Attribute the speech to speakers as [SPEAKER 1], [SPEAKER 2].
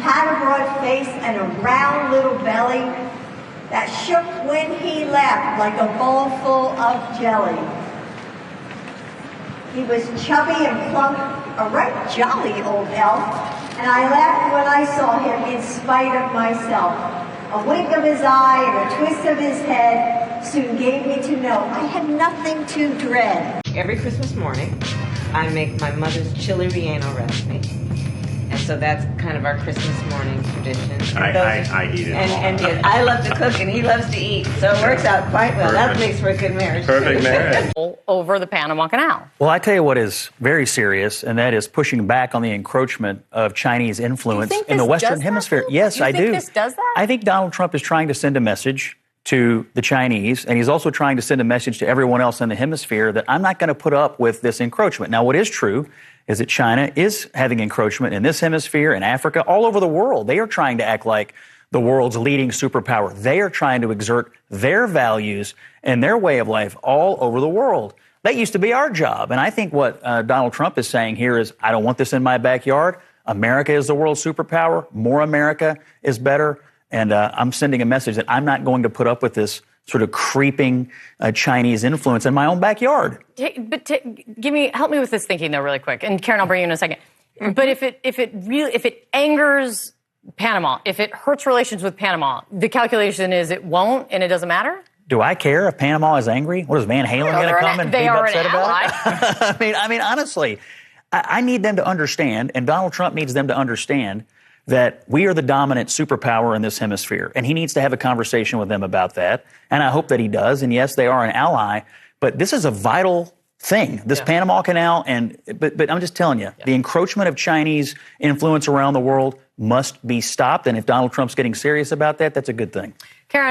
[SPEAKER 1] had a broad face and a round little belly that shook when he laughed like a bowl full of jelly. He was chubby and plump, a right jolly old elf, and I laughed when I saw him in spite of myself. A wink of his eye and a twist of his head soon gave me to know I had nothing to dread.
[SPEAKER 2] Every Christmas morning, I make my mother's chile relleno recipe. And so that's kind of our Christmas morning tradition.
[SPEAKER 3] I eat it.
[SPEAKER 2] And I love to cook and he loves to eat. So it works out quite well. Perfect. That makes for a good marriage.
[SPEAKER 3] Perfect marriage.
[SPEAKER 4] Over the Panama Canal.
[SPEAKER 5] Well, I tell you what is very serious, and that is pushing back on the encroachment of Chinese influence in the Western Hemisphere. Yes, I do.
[SPEAKER 4] You think this does that?
[SPEAKER 5] I think Donald Trump is trying to send a message to the Chinese, and he's also trying to send a message to everyone else in the hemisphere that I'm not going to put up with this encroachment. Now, what is true is that China is having encroachment in this hemisphere, in Africa, all over the world. They are trying to act like the world's leading superpower. They are trying to exert their values and their way of life all over the world. That used to be our job. And I think what Donald Trump is saying here is, I don't want this in my backyard. America is the world's superpower. More America is better. And I'm sending a message that I'm not going to put up with this sort of creeping Chinese influence in my own backyard.
[SPEAKER 4] Help me with this thinking though, really quick. And Karen, I'll bring you in a second. Mm-hmm. But if it angers Panama, if it hurts relations with Panama, the calculation is it won't, and it doesn't matter.
[SPEAKER 5] Do I care if Panama is angry? What is Van Halen going to come and be upset about it? I mean, honestly, I need them to understand, and Donald Trump needs them to understand that we are the dominant superpower in this hemisphere, and he needs to have a conversation with them about that, and I hope that he does, and yes, they are an ally, but this is a vital thing, this Panama Canal, but I'm just telling you, the encroachment of Chinese influence around the world must be stopped, and if Donald Trump's getting serious about that, that's a good thing.
[SPEAKER 4] Karen,